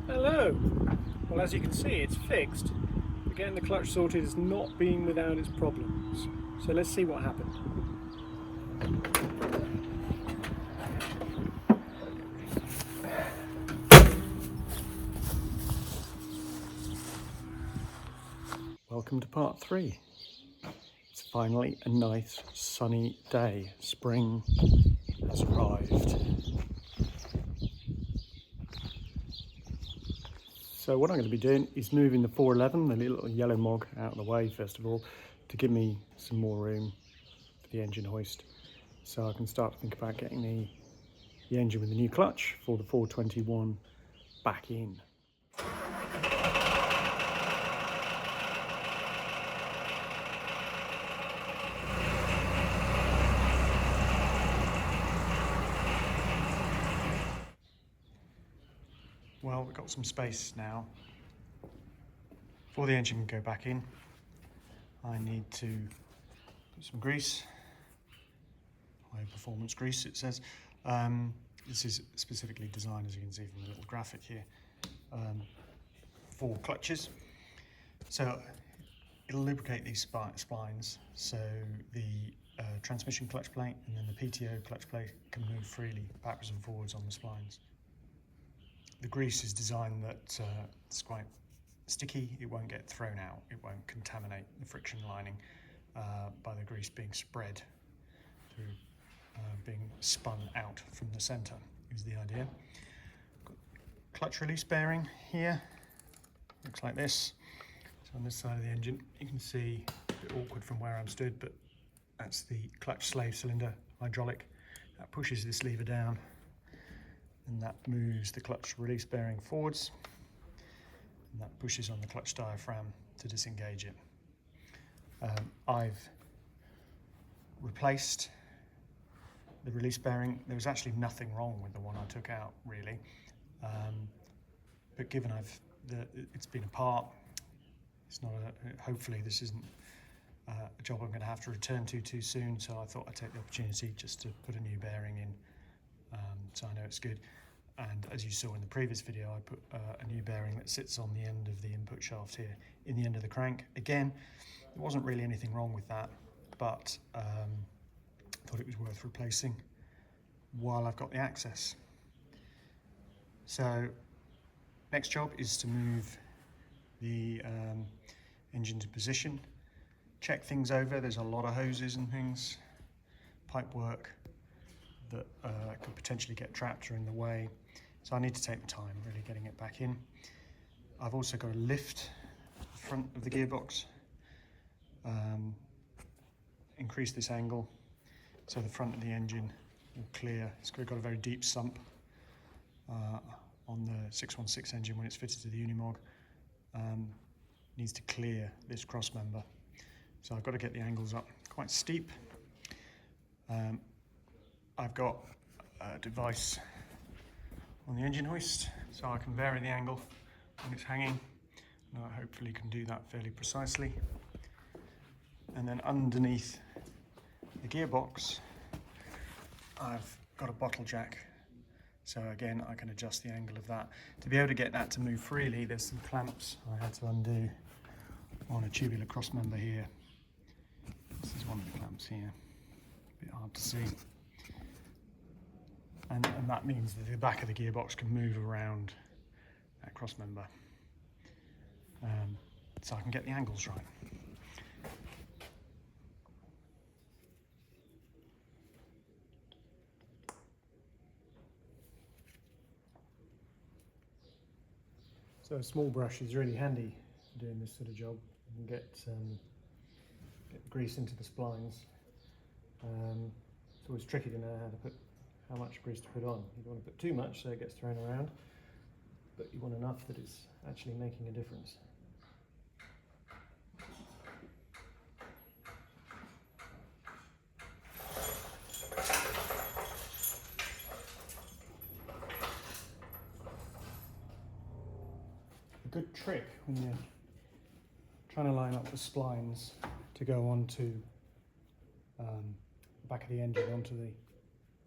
Hello! Well, as you can see, it's fixed, but getting the clutch sorted has not been without its problems. So let's see what happened. Welcome to part 3. It's finally a nice sunny day. Spring has arrived. So what I'm going to be doing is moving the 411, the little yellow Mog, out of the way first of all, to give me some more room for the engine hoist, so I can start to think about getting the engine with the new clutch for the 421 back in. Well, we've got some space now. Before the engine can go back in, I need to put some grease, high performance grease it says. This is specifically designed, as you can see from the little graphic here, for clutches. So it'll lubricate these splines, so the transmission clutch plate and then the PTO clutch plate can move freely backwards and forwards on the splines. The grease is designed that it's quite sticky, it won't get thrown out, it won't contaminate the friction lining by the grease being spread through, being spun out from the centre is the idea. Got clutch release bearing here, looks like this. So on this side of the engine you can see, a bit awkward from where I'm stood, but that's the clutch slave cylinder hydraulic. That pushes this lever down and that moves the clutch release bearing forwards, and that pushes on the clutch diaphragm to disengage it. I've replaced the release bearing. There was actually nothing wrong with the one I took out, really, but given it's been apart, it's not hopefully this isn't a job I'm going to have to return to too soon, so I thought I'd take the opportunity just to put a new bearing in, so I know it's good. And as you saw in the previous video, I put a new bearing that sits on the end of the input shaft here, in the end of the crank. Again, there wasn't really anything wrong with that, but I thought it was worth replacing while I've got the access. So next job is to move the engine to position, check things over. There's a lot of hoses and things, pipe work that could potentially get trapped or in the way. So I need to take the time really getting it back in. I've also got to lift the front of the gearbox, increase this angle so the front of the engine will clear. It's got a very deep sump on the 616 engine when it's fitted to the Unimog. Needs to clear this cross member. So I've got to get the angles up quite steep. I've got a device on the engine hoist, so I can vary the angle when it's hanging, and I hopefully can do that fairly precisely. And then underneath the gearbox, I've got a bottle jack, so again I can adjust the angle of that. To be able to get that to move freely, there's some clamps I had to undo on a tubular cross member here. This is one of the clamps here, a bit hard to see. And that means that the back of the gearbox can move around that cross member, so I can get the angles right. So a small brush is really handy for doing this sort of job. You can get grease into the splines. It's always tricky to know how much grease to put on. You don't want to put too much so it gets thrown around, but you want enough that it's actually making a difference. A good trick when you're trying to line up the splines to go onto the back of the engine, onto the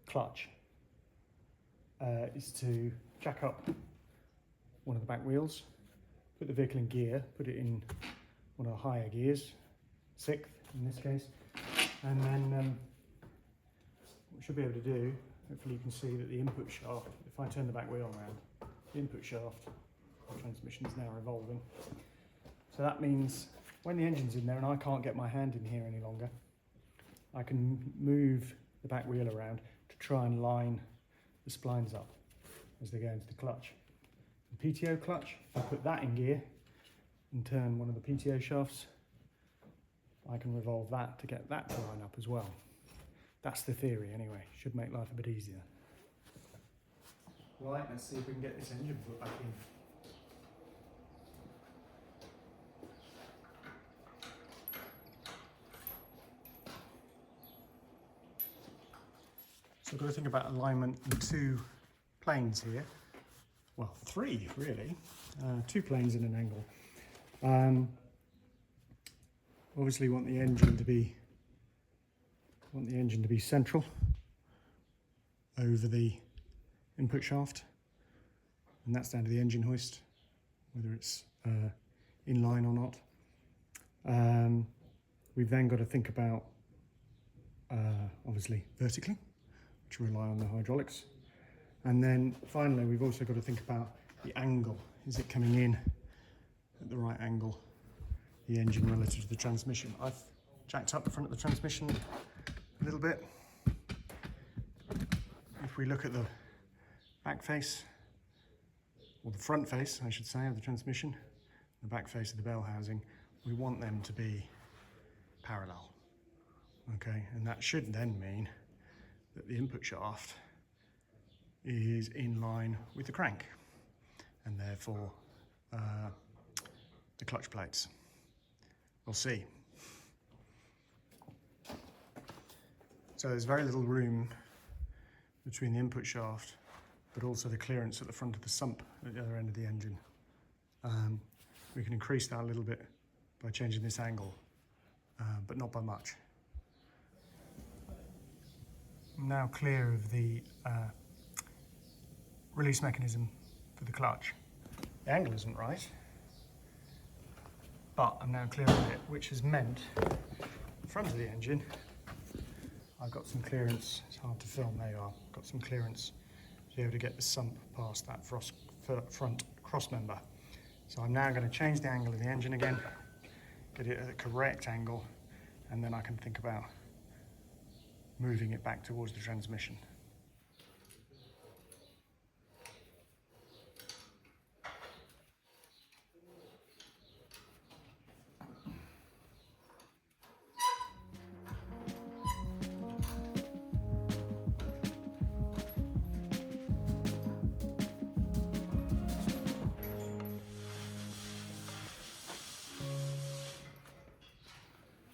clutch, is to jack up one of the back wheels, put the vehicle in gear, put it in one of the higher gears, 6th in this case, and then what we should be able to do, hopefully you can see that the input shaft, if I turn the back wheel around, the input shaft, the transmission is now revolving. So that means when the engine's in there and I can't get my hand in here any longer, I can move the back wheel around to try and line the splines up as they go into the clutch. The PTO clutch, if I put that in gear and turn one of the PTO shafts, I can revolve that to get that to line up as well. That's the theory anyway, should make life a bit easier. Right, let's see if we can get this engine put back in. So I've got to think about alignment in 2 planes here. Well, 3 really. 2 planes in an angle. Obviously want the engine to be central over the input shaft, and that's down to the engine hoist, whether it's in line or not. We've then got to think about obviously vertically, which rely on the hydraulics, and then finally we've also got to think about the angle. Is it coming in at the right angle, the engine relative to the transmission? I've jacked up the front of the transmission a little bit. If we look at the back face, or the front face I should say, of the transmission, the back face of the bell housing, we want them to be parallel. Okay, and that should then mean that the input shaft is in line with the crank, and therefore the clutch plates. We'll see. So there's very little room between the input shaft, but also the clearance at the front of the sump at the other end of the engine. We can increase that a little bit by changing this angle, but not by much. I'm now clear of the release mechanism for the clutch. The angle isn't right, but I'm now clear of it, which has meant the front of the engine, I've got some clearance. It's hard to film, there you are. Got some clearance to be able to get the sump past that front cross member. So I'm now going to change the angle of the engine again, get it at a correct angle, and then I can think about moving it back towards the transmission.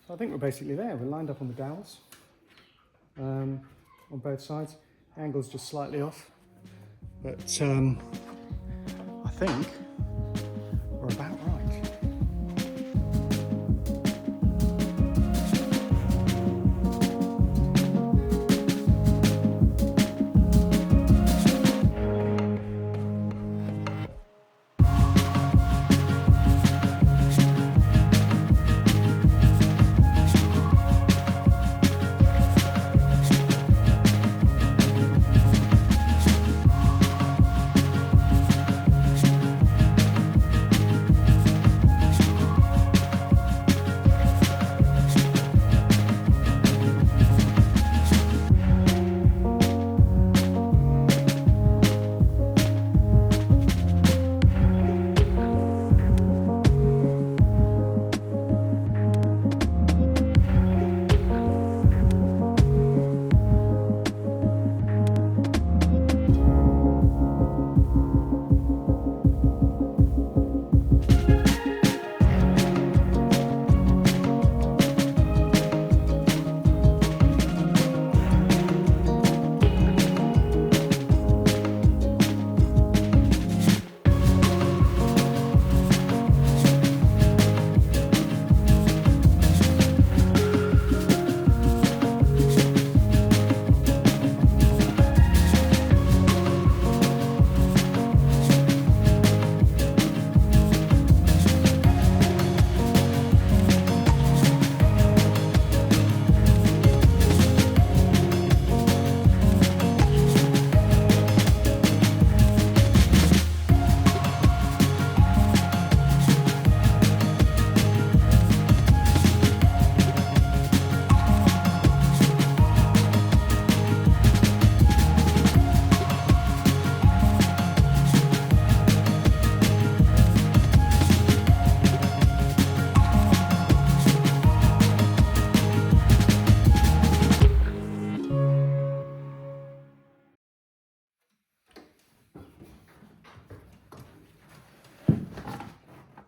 So I think we're basically there. We're lined up on the dowels on both sides. Angle's just slightly off, but I think we're about right.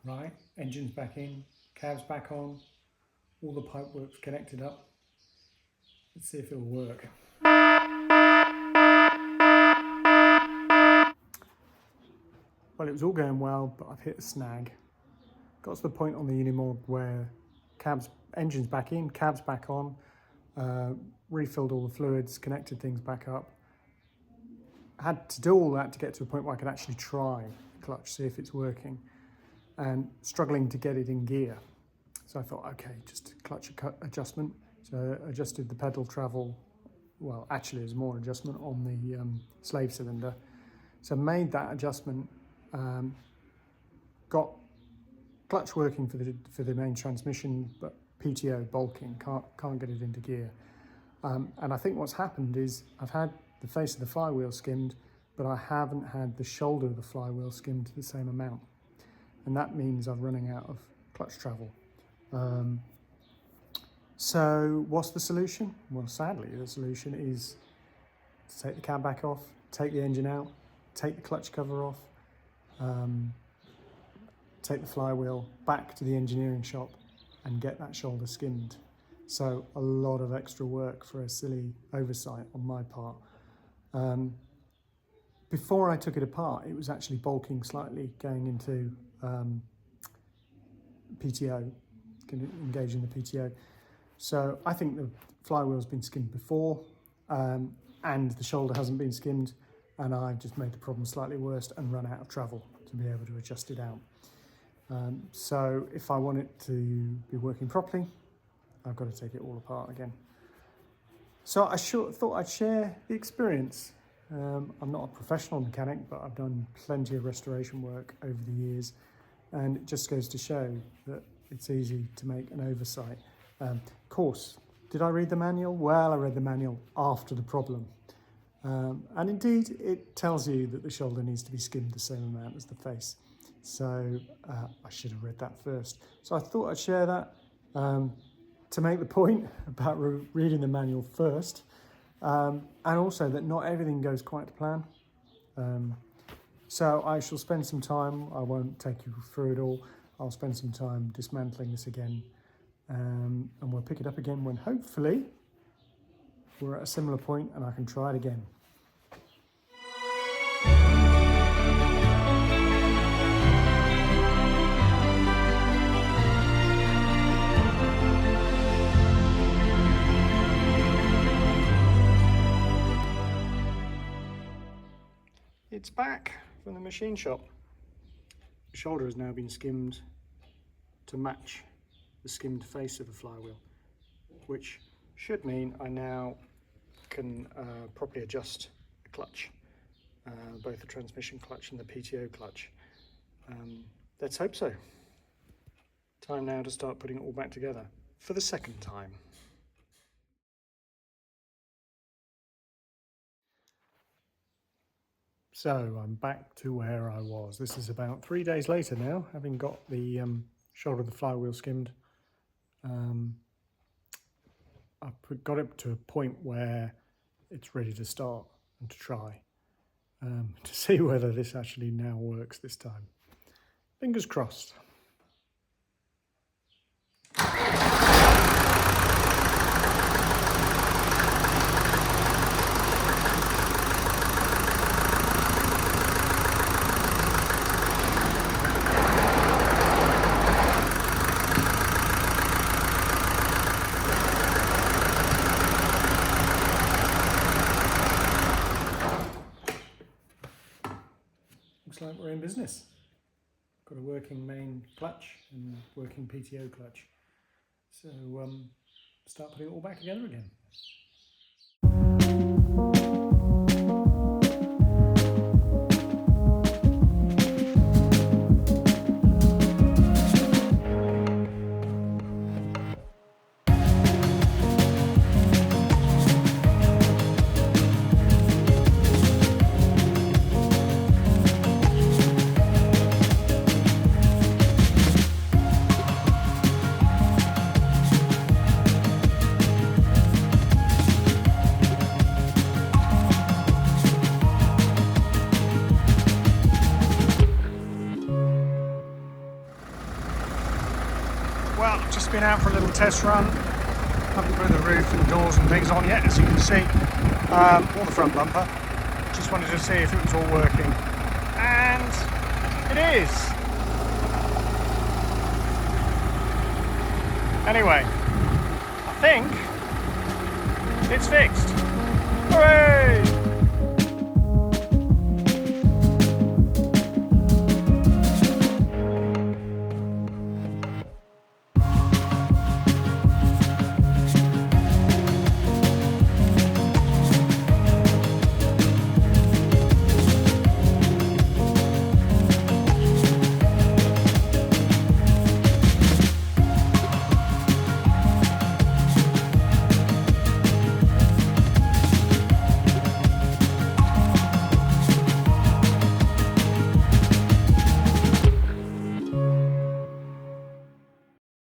Right, engine's back in, cab's back on, all the pipework's connected up. Let's see if it'll work. Well, it was all going well, but I've hit a snag. Got to the point on the Unimog where engine's back in, cab's back on, refilled all the fluids, connected things back up. Had to do all that to get to a point where I could actually try the clutch, see if it's working, and struggling to get it in gear. So I thought, okay, just clutch adjustment. So I adjusted the pedal travel. Well, actually, there's more adjustment on the slave cylinder. So made that adjustment, got clutch working for the main transmission, but PTO bulking, can't get it into gear. And I think what's happened is I've had the face of the flywheel skimmed, but I haven't had the shoulder of the flywheel skimmed the same amount. And that means I'm running out of clutch travel. So what's the solution? Well, sadly, the solution is to take the cab back off, take the engine out, take the clutch cover off, take the flywheel back to the engineering shop and get that shoulder skimmed. So a lot of extra work for a silly oversight on my part. Before I took it apart, it was actually bulking slightly, going into PTO, engaging the PTO. So I think the flywheel's been skimmed before, and the shoulder hasn't been skimmed, and I've just made the problem slightly worse and run out of travel to be able to adjust it out. So if I want it to be working properly, I've got to take it all apart again. So I thought I'd share the experience. I'm not a professional mechanic, but I've done plenty of restoration work over the years, and it just goes to show that it's easy to make an oversight. Of course, did I read the manual? Well, I read the manual after the problem. And indeed, it tells you that the shoulder needs to be skimmed the same amount as the face. So I should have read that first. So I thought I'd share that to make the point about reading the manual first. And also that not everything goes quite to plan. So I shall spend some time, I won't take you through it all, I'll spend some time dismantling this again, and we'll pick it up again when hopefully we're at a similar point and I can try it again. It's back from the machine shop. The shoulder has now been skimmed to match the skimmed face of the flywheel, which should mean I now can properly adjust the clutch, both the transmission clutch and the PTO clutch. Let's hope so. Time now to start putting it all back together for the second time. So I'm back to where I was. This is about 3 days later now, having got the shoulder of the flywheel skimmed. I've got it to a point where it's ready to start and to try, to see whether this actually now works this time. Fingers crossed. Looks like we're in business. Got a working main clutch and working PTO clutch. So start putting it all back together again. Well, I've just been out for a little test run. Haven't put the roof and doors and things on yet, as you can see, or the front bumper. Just wanted to see if it was all working, and it is. Anyway, I think it's fixed. Hooray!